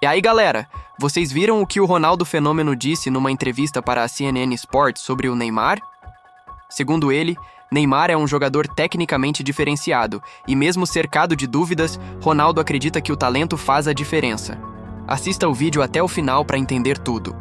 E aí, galera, vocês viram o que o Ronaldo Fenômeno disse numa entrevista para a CNN Sports sobre o Neymar? Segundo ele, Neymar é um jogador tecnicamente diferenciado e, mesmo cercado de dúvidas, Ronaldo acredita que o talento faz a diferença. Assista o vídeo até o final para entender tudo.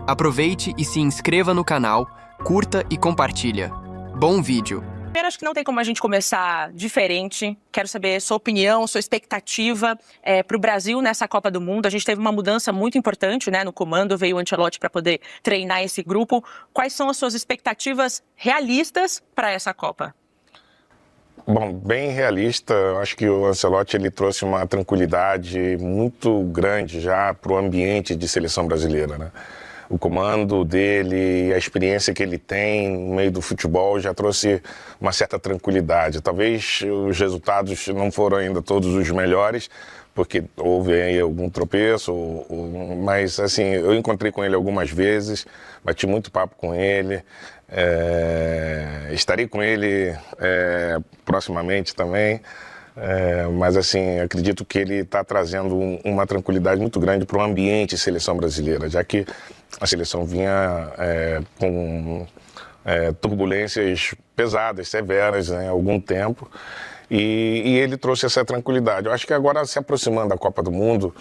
Aproveite e se inscreva no canal, curta e compartilha. Bom vídeo! Primeiro, acho que não tem como a gente começar diferente. Quero saber sua opinião, sua expectativa para o Brasil nessa Copa do Mundo. A gente teve uma mudança muito importante, né, no comando, veio o Ancelotti para poder treinar esse grupo. Quais são as suas expectativas realistas para essa Copa? Bom, bem realista. Eu acho que o Ancelotti ele trouxe uma tranquilidade muito grande já para o ambiente de seleção brasileira, né? O comando dele, a experiência que ele tem no meio do futebol já trouxe uma certa tranquilidade. Talvez os resultados não foram ainda todos os melhores, porque houve aí algum tropeço, mas assim, eu encontrei com ele algumas vezes, bati muito papo com ele, estarei com ele proximamente também. Mas assim, acredito que ele está trazendo uma tranquilidade muito grande para o ambiente seleção brasileira, já que a seleção vinha com turbulências pesadas, severas, né, há algum tempo, e ele trouxe essa tranquilidade. Eu acho que agora, se aproximando da Copa do Mundo,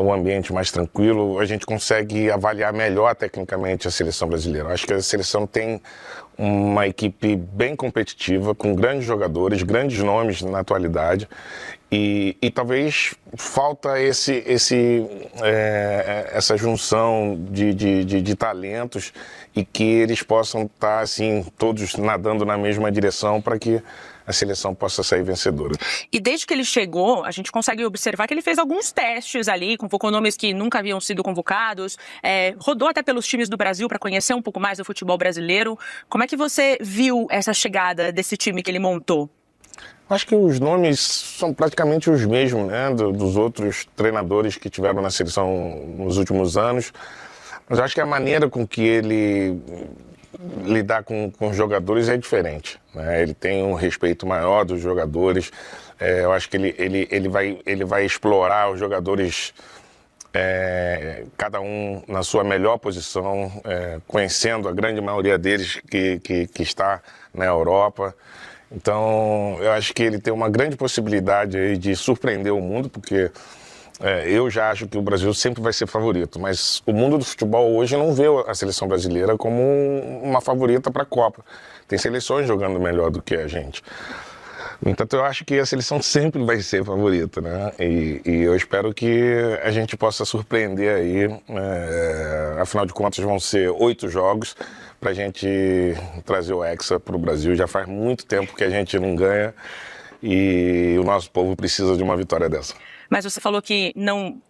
um ambiente mais tranquilo, a gente consegue avaliar melhor tecnicamente a seleção brasileira. Acho que a seleção tem uma equipe bem competitiva, com grandes jogadores, grandes nomes na atualidade, e talvez falta essa junção de talentos e que eles possam estar assim, todos nadando na mesma direção para que a seleção possa sair vencedora. E desde que ele chegou, a gente consegue observar que ele fez alguns testes ali, convocou nomes que nunca haviam sido convocados, rodou até pelos times do Brasil para conhecer um pouco mais do futebol brasileiro. Como é que você viu essa chegada desse time que ele montou? Acho que os nomes são praticamente os mesmos, né, dos outros treinadores que tiveram na seleção nos últimos anos, mas acho que a maneira com que ele lidar com os jogadores é diferente, né? Ele tem um respeito maior dos jogadores. Eu acho que ele vai explorar os jogadores, cada um na sua melhor posição, conhecendo a grande maioria deles que está na Europa. Então, eu acho que ele tem uma grande possibilidade aí de surpreender o mundo, porque eu já acho que o Brasil sempre vai ser favorito, mas o mundo do futebol hoje não vê a seleção brasileira como uma favorita para a Copa. Tem seleções jogando melhor do que a gente. No entanto, eu acho que a seleção sempre vai ser favorita, né? E eu espero que a gente possa surpreender aí. Afinal de contas, vão ser 8 jogos para a gente trazer o Hexa para o Brasil. Já faz muito tempo que a gente não ganha e o nosso povo precisa de uma vitória dessa. Mas você falou que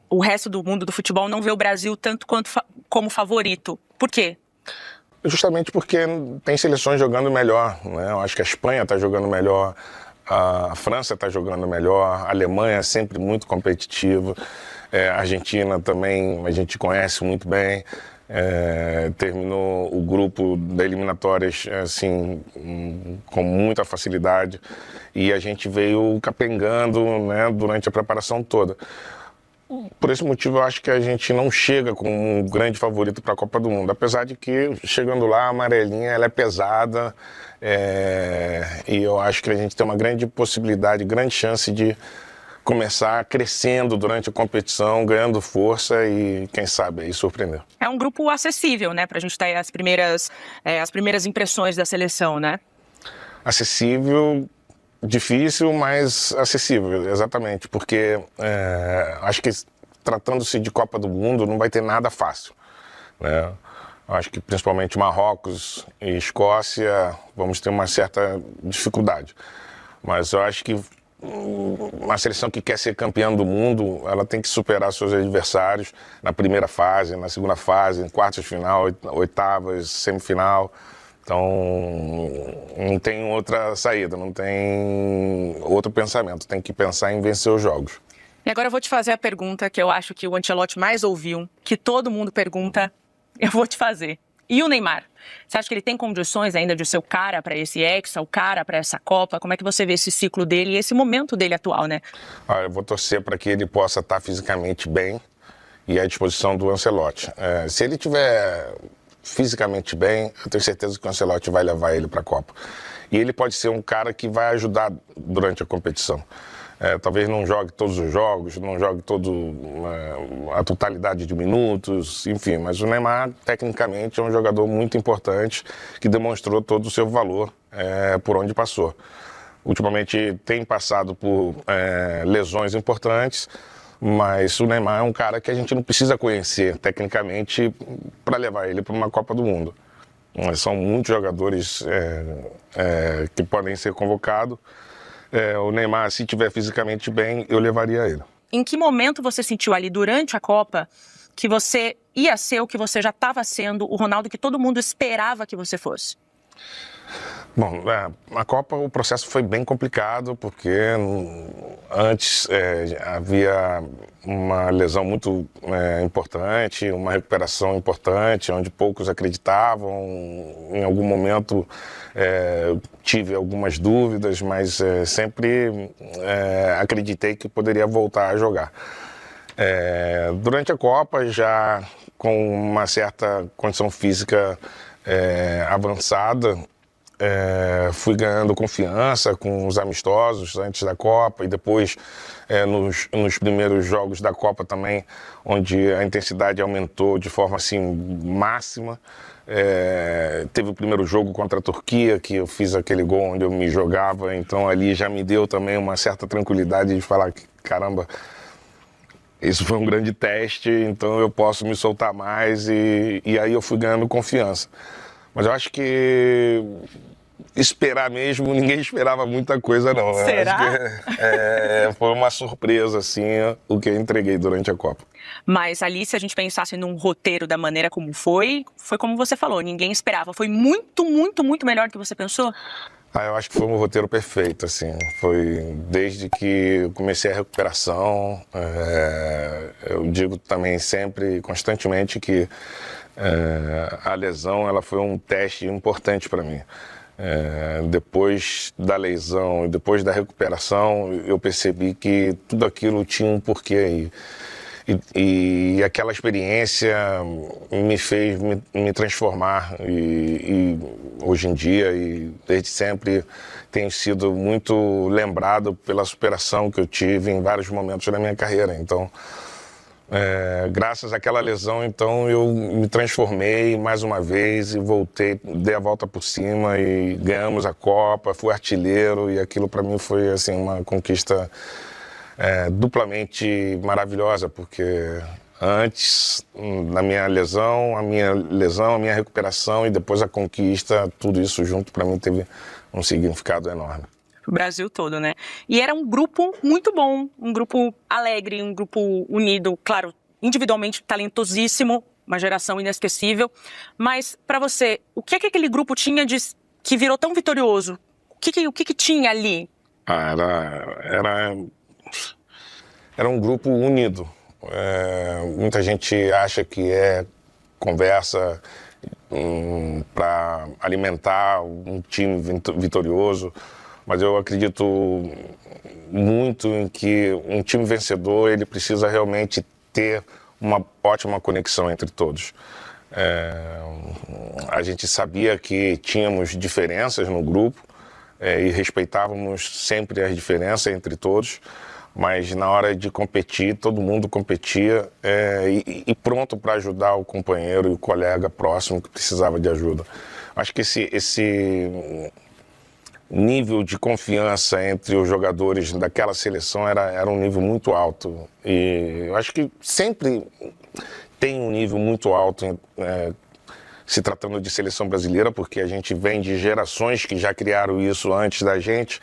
o resto do mundo do futebol não vê o Brasil tanto como favorito. Por quê? Justamente porque tem seleções jogando melhor, né? Eu acho que a Espanha está jogando melhor, a França está jogando melhor, a Alemanha é sempre muito competitiva, a Argentina também a gente conhece muito bem, terminou o grupo da eliminatórias assim, com muita facilidade, e a gente veio capengando, né, durante a preparação toda. Por esse motivo, eu acho que a gente não chega como um grande favorito para a Copa do Mundo. Apesar de que, chegando lá, a amarelinha ela é pesada, e eu acho que a gente tem uma grande possibilidade, grande chance de começar crescendo durante a competição, ganhando força e, quem sabe, aí surpreender. É um grupo acessível, né, para a gente ter as primeiras impressões da seleção, né? Acessível. Difícil, mas acessível, exatamente, porque acho que tratando-se de Copa do Mundo não vai ter nada fácil, né? Acho que principalmente Marrocos e Escócia vamos ter uma certa dificuldade, mas eu acho que uma seleção que quer ser campeã do mundo, ela tem que superar seus adversários na primeira fase, na segunda fase, em quartas de final, oitavas, semifinal. Então, não tem outra saída, não tem outro pensamento. Tem que pensar em vencer os jogos. E agora eu vou te fazer a pergunta que eu acho que o Ancelotti mais ouviu, que todo mundo pergunta, eu vou te fazer. E o Neymar? Você acha que ele tem condições ainda de ser o cara para esse Hexa, o cara para essa Copa? Como é que você vê esse ciclo dele e esse momento dele atual, né? Eu vou torcer para que ele possa estar fisicamente bem e à disposição do Ancelotti. Se ele estiver fisicamente bem, eu tenho certeza que o Ancelotti vai levar ele para a Copa. E ele pode ser um cara que vai ajudar durante a competição. Talvez não jogue todos os jogos, não jogue a totalidade de minutos, enfim. Mas o Neymar, tecnicamente, é um jogador muito importante que demonstrou todo o seu valor por onde passou. Ultimamente tem passado por lesões importantes, mas o Neymar é um cara que a gente não precisa conhecer tecnicamente para levar ele para uma Copa do Mundo. São muitos jogadores que podem ser convocados. O Neymar, se estiver fisicamente bem, eu levaria ele. Em que momento você sentiu ali durante a Copa que você ia ser o que você já estava sendo, o Ronaldo que todo mundo esperava que você fosse? Bom, a Copa, o processo foi bem complicado, porque antes havia uma lesão muito importante, uma recuperação importante, onde poucos acreditavam. Em algum momento tive algumas dúvidas, mas sempre acreditei que poderia voltar a jogar. Durante a Copa, já com uma certa condição física avançada, fui ganhando confiança com os amistosos antes da Copa e depois nos primeiros jogos da Copa também, onde a intensidade aumentou de forma assim máxima. Teve o primeiro jogo contra a Turquia, que eu fiz aquele gol onde eu me jogava, então ali já me deu também uma certa tranquilidade de falar que, caramba, isso foi um grande teste, então eu posso me soltar mais e aí eu fui ganhando confiança. Mas eu acho que esperar mesmo, ninguém esperava muita coisa não. Será? Acho que, foi uma surpresa assim o que eu entreguei durante a Copa. Mas ali, se a gente pensasse num roteiro da maneira como foi como você falou, ninguém esperava. Foi muito, muito, muito melhor do que você pensou? Eu acho que foi um roteiro perfeito, assim. Foi desde que eu comecei a recuperação. Eu digo também sempre, constantemente, que a lesão ela foi um teste importante para mim. Depois da lesão e depois da recuperação, eu percebi que tudo aquilo tinha um porquê. E aquela experiência me fez me transformar e hoje em dia e desde sempre tenho sido muito lembrado pela superação que eu tive em vários momentos da minha carreira. Então, graças àquela lesão, então eu me transformei mais uma vez e voltei, dei a volta por cima e ganhamos a Copa, fui artilheiro e aquilo para mim foi assim uma conquista duplamente maravilhosa, porque antes da minha lesão, a minha recuperação e depois a conquista, tudo isso junto para mim teve um significado enorme. O Brasil todo, né? E era um grupo muito bom, um grupo alegre, um grupo unido, claro, individualmente talentosíssimo, uma geração inesquecível. Mas para você, o que é que aquele grupo tinha que virou tão vitorioso? O que tinha ali? Era um grupo unido. Muita gente acha que é conversa para alimentar um time vitorioso, mas eu acredito muito em que um time vencedor ele precisa realmente ter uma ótima conexão entre todos. A gente sabia que tínhamos diferenças no grupo e respeitávamos sempre as diferenças entre todos, mas na hora de competir, todo mundo competia e pronto para ajudar o companheiro e o colega próximo que precisava de ajuda. Acho que esse nível de confiança entre os jogadores daquela seleção era um nível muito alto. E eu acho que sempre tem um nível muito alto se tratando de seleção brasileira, porque a gente vem de gerações que já criaram isso antes da gente.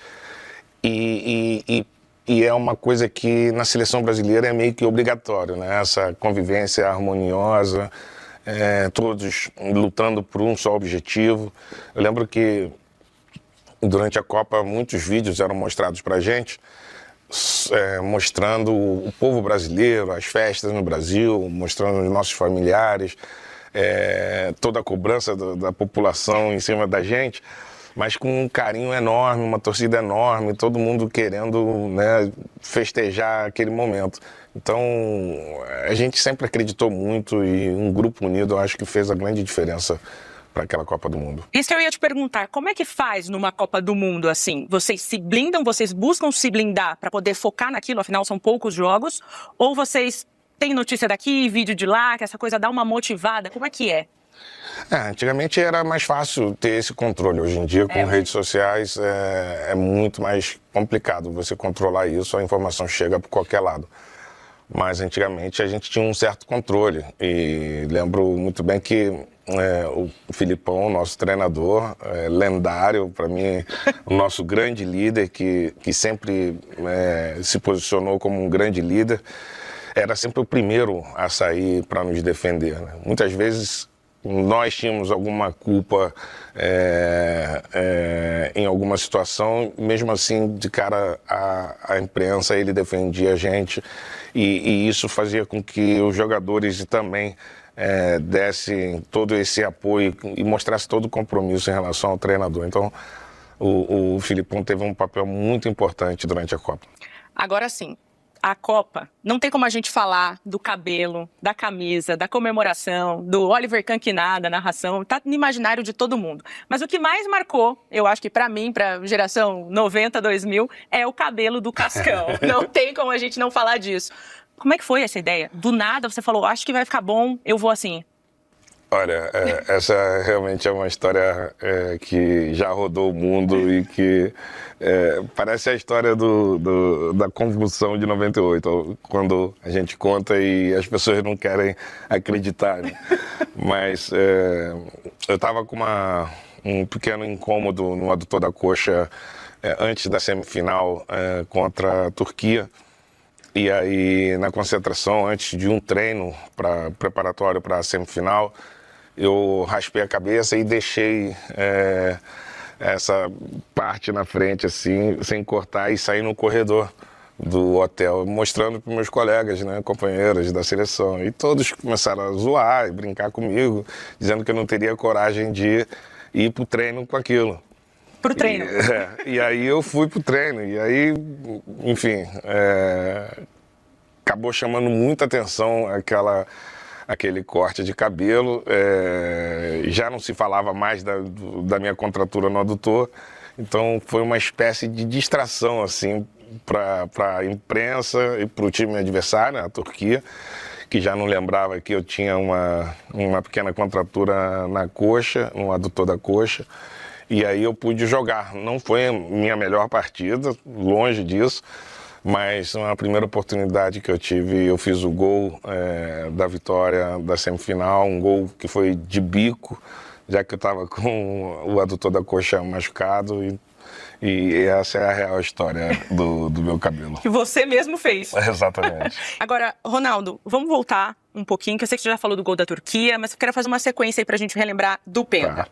E é uma coisa que na seleção brasileira é meio que obrigatório, né? Essa convivência harmoniosa, todos lutando por um só objetivo. Eu lembro que durante a Copa muitos vídeos eram mostrados para a gente, mostrando o povo brasileiro, as festas no Brasil, mostrando os nossos familiares. toda a cobrança da população em cima da gente, mas com um carinho enorme, uma torcida enorme, todo mundo querendo, né, festejar aquele momento. Então, a gente sempre acreditou muito e um grupo unido eu acho que fez a grande diferença para aquela Copa do Mundo. Isso que eu ia te perguntar, como é que faz numa Copa do Mundo assim? Vocês se blindam, vocês buscam se blindar para poder focar naquilo, afinal são poucos jogos, ou vocês têm notícia daqui, vídeo de lá, que essa coisa dá uma motivada? Como é que é? Antigamente era mais fácil ter esse controle. Hoje em dia, com redes sociais, é muito mais complicado você controlar isso, a informação chega por qualquer lado. Mas antigamente a gente tinha um certo controle e lembro muito bem que o Filipão, nosso treinador, lendário, para mim, o nosso grande líder, que sempre se posicionou como um grande líder, era sempre o primeiro a sair para nos defender, né? Muitas vezes nós tínhamos alguma culpa em alguma situação, mesmo assim, de cara à imprensa, ele defendia a gente e isso fazia com que os jogadores também dessem todo esse apoio e mostrasse todo o compromisso em relação ao treinador. Então, o Filipão teve um papel muito importante durante a Copa. Agora sim, a Copa, não tem como a gente falar do cabelo, da camisa, da comemoração, do Oliver Kahn que nada, narração, tá no imaginário de todo mundo. Mas o que mais marcou, eu acho que pra mim, pra geração 90, 2000, é o cabelo do Cascão. Não tem como a gente não falar disso. Como é que foi essa ideia? Do nada você falou, acho que vai ficar bom, eu vou assim. Olha, essa realmente é uma história que já rodou o mundo e que parece a história da convulsão de 98, quando a gente conta e as pessoas não querem acreditar, né? Mas eu estava com um pequeno incômodo no adutor da coxa antes da semifinal contra a Turquia. E aí, na concentração, antes de um treino preparatório para a semifinal, eu raspei a cabeça e deixei essa parte na frente, assim, sem cortar, e saí no corredor do hotel, mostrando para meus colegas, né, companheiros da seleção. E todos começaram a zoar e brincar comigo, dizendo que eu não teria coragem de ir para o treino com aquilo. Pro treino. E aí eu fui pro treino, e aí, enfim, acabou chamando muita atenção aquele corte de cabelo. Já não se falava mais da minha contratura no adutor, então foi uma espécie de distração, assim, para a imprensa e para o time adversário, a Turquia, que já não lembrava que eu tinha uma pequena contratura na coxa, no adutor da coxa. E aí eu pude jogar. Não foi a minha melhor partida, longe disso, mas na primeira oportunidade que eu tive, eu fiz o gol da vitória da semifinal, um gol que foi de bico, já que eu estava com o adutor da coxa machucado, e essa é a real história do meu cabelo. Que você mesmo fez. Exatamente. Agora, Ronaldo, vamos voltar um pouquinho, que eu sei que você já falou do gol da Turquia, mas eu quero fazer uma sequência aí pra gente relembrar do penta. Tá.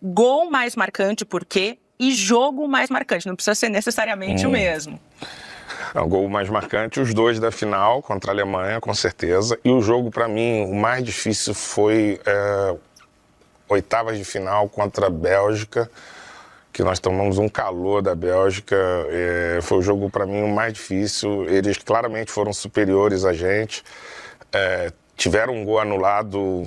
Gol mais marcante, por quê? E jogo mais marcante, não precisa ser necessariamente o mesmo. O gol mais marcante, os dois da final contra a Alemanha, com certeza. E o jogo, para mim, o mais difícil foi oitavas de final contra a Bélgica, que nós tomamos um calor da Bélgica. Foi o jogo, para mim, o mais difícil. Eles claramente foram superiores a gente. Tiveram um gol anulado,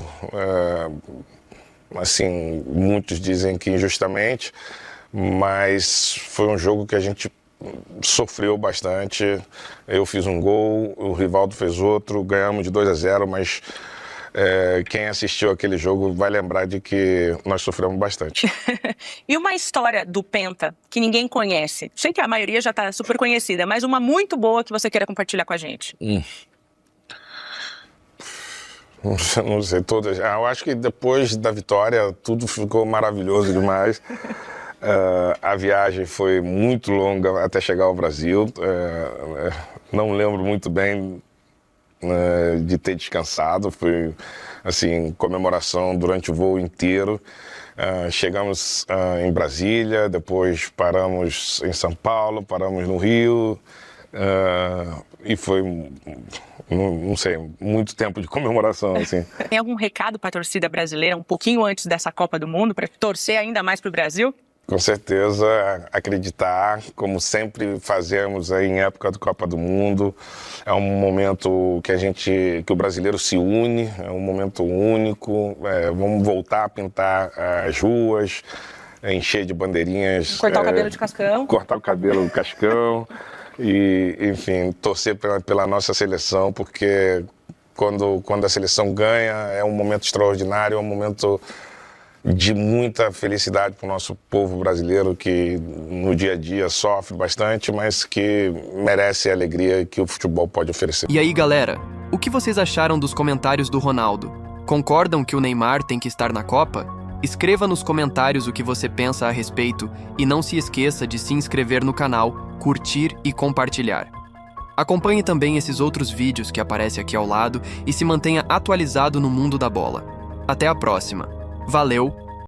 assim, muitos dizem que injustamente, mas foi um jogo que a gente sofreu bastante. Eu fiz um gol, o Rivaldo fez outro, ganhamos de 2-0, mas quem assistiu aquele jogo vai lembrar de que nós sofremos bastante. E uma história do penta que ninguém conhece? Sei que a maioria já está super conhecida, mas uma muito boa que você queira compartilhar com a gente. Não sei, todas. Eu acho que depois da vitória tudo ficou maravilhoso demais. A viagem foi muito longa até chegar ao Brasil. Não lembro muito bem de ter descansado. Foi assim, comemoração durante o voo inteiro. Chegamos em Brasília, depois paramos em São Paulo, paramos no Rio. E foi, não sei, muito tempo de comemoração, assim. Tem algum recado para a torcida brasileira um pouquinho antes dessa Copa do Mundo, para torcer ainda mais para o Brasil? Com certeza, acreditar, como sempre fazemos aí em época da Copa do Mundo. É um momento que o brasileiro se une, é um momento único. Vamos voltar a pintar as ruas, encher de bandeirinhas. Cortar o cabelo de cascão. Cortar o cabelo do cascão. E, enfim, torcer pela nossa seleção, porque quando a seleção ganha é um momento extraordinário, é um momento de muita felicidade para o nosso povo brasileiro, que no dia a dia sofre bastante, mas que merece a alegria que o futebol pode oferecer. E aí, galera, o que vocês acharam dos comentários do Ronaldo? Concordam que o Neymar tem que estar na Copa? Escreva nos comentários o que você pensa a respeito e não se esqueça de se inscrever no canal, curtir e compartilhar. Acompanhe também esses outros vídeos que aparecem aqui ao lado e se mantenha atualizado no mundo da bola. Até a próxima! Valeu